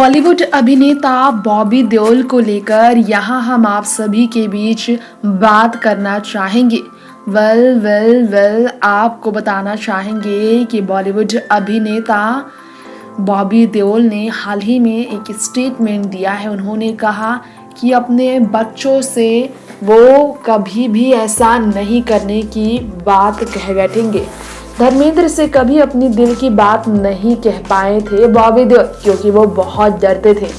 बॉलीवुड अभिनेता बॉबी देओल को लेकर यहाँ हम आप सभी के बीच बात करना चाहेंगे। वेल आपको बताना चाहेंगे कि बॉलीवुड अभिनेता बॉबी देओल ने हाल ही में एक स्टेटमेंट दिया है। उन्होंने कहा कि अपने बच्चों से वो कभी भी ऐसा नहीं करने की बात कह बैठेंगे। धर्मेंद्र से कभी अपनी दिल की बात नहीं कह पाए थे बॉबी देओल, क्योंकि वो बहुत डरते थे।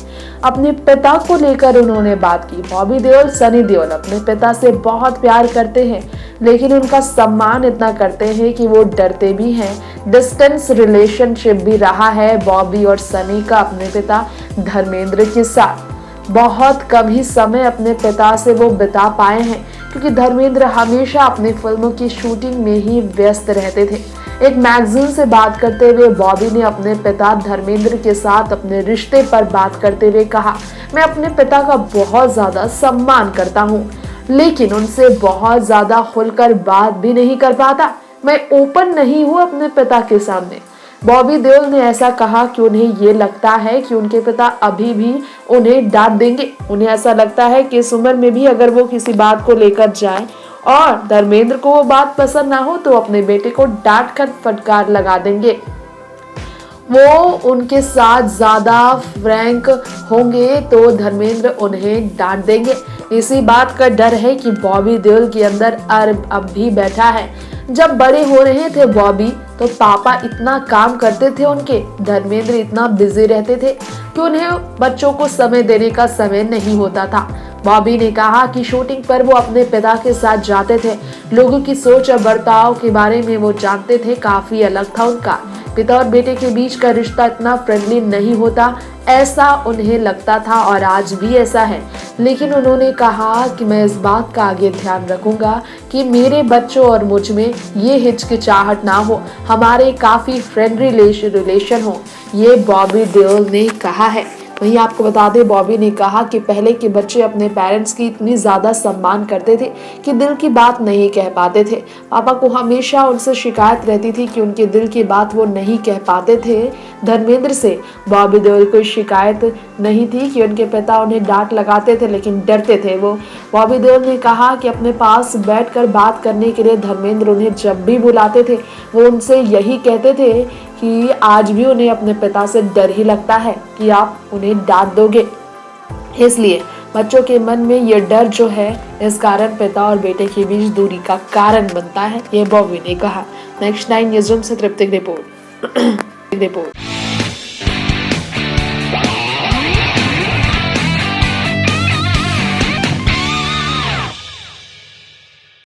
अपने पिता को लेकर उन्होंने बात की। बॉबी देओल, सनी देओल अपने पिता से बहुत प्यार करते हैं, लेकिन उनका सम्मान इतना करते हैं कि वो डरते भी हैं। डिस्टेंस रिलेशनशिप भी रहा है बॉबी और सनी का अपने पिता धर्मेंद्र के साथ। बहुत कम ही समय अपने पिता से वो बिता पाए हैं, क्योंकि धर्मेंद्र हमेशा अपनी फिल्मों की शूटिंग में ही व्यस्त रहते थे। एक मैगजीन से बात करते हुए बॉबी ने अपने पिता धर्मेंद्र के साथ अपने रिश्ते पर बात करते हुए कहा, मैं अपने पिता का बहुत ज्यादा सम्मान करता हूँ, लेकिन उनसे बहुत ज्यादा खुलकर बात भी नहीं कर पाता। मैं ओपन नहीं हूँ अपने पिता के सामने। बॉबी देओल ने ऐसा कहा कि उन्हें ये लगता है कि उनके पिता अभी भी उन्हें डांट देंगे। उन्हें ऐसा लगता है कि इस उम्र में भी अगर वो किसी बात को लेकर जाए और धर्मेंद्र को वो बात पसंद ना हो तो अपने बेटे को डांट कर फटकार लगा देंगे। वो उनके साथ ज्यादा फ्रैंक होंगे तो धर्मेंद्र उन्हें डांट देंगे। इसी बात का डर है कि बॉबी देओल के अंदर अब भी बैठा है। जब बड़े हो रहे थे बॉबी, तो पापा इतना काम करते थे उनके, धर्मेंद्र इतना बिजी रहते थे कि उन्हें बच्चों को समय देने का समय नहीं होता था। बॉबी ने कहा कि शूटिंग पर वो अपने पिता के साथ जाते थे। लोगों की सोच और बर्ताव के बारे में वो जानते थे, काफी अलग था उनका। पिता और बेटे के बीच का रिश्ता इतना फ्रेंडली नहीं होता, ऐसा उन्हें लगता था और आज भी ऐसा है। लेकिन उन्होंने कहा कि मैं इस बात का आगे ध्यान रखूंगा कि मेरे बच्चों और मुझ में ये हिचकिचाहट ना हो, हमारे काफी फ्रेंडली रिलेशन हो, ये बॉबी देओल ने कहा है। वहीं आपको बता दें, बॉबी ने कहा कि पहले के बच्चे अपने पेरेंट्स की इतनी ज्यादा सम्मान करते थे कि दिल की बात नहीं कह पाते थे। पापा को हमेशा उनसे शिकायत रहती थी कि उनके दिल की बात वो नहीं कह पाते थे। धर्मेंद्र से बॉबी देओल को शिकायत नहीं थी कि उनके पिता उन्हें डांट लगाते थे, लेकिन डरते थे वो। बॉबी देओल ने कहा कि अपने पास बैठकर बात करने के लिए धर्मेंद्र उन्हें जब भी बुलाते थे, वो उनसे यही कहते थे कि आज भी उन्हें अपने पिता से डर ही लगता है कि आप उन्हें डांट दोगे। इसलिए बच्चों के मन में ये डर जो है, इस कारण पिता और बेटे के बीच दूरी का कारण बनता है, ये बॉबी ने कहा। नेक्स्ट 9 न्यूज़ रूम से तृप्ति रिपोर्ट।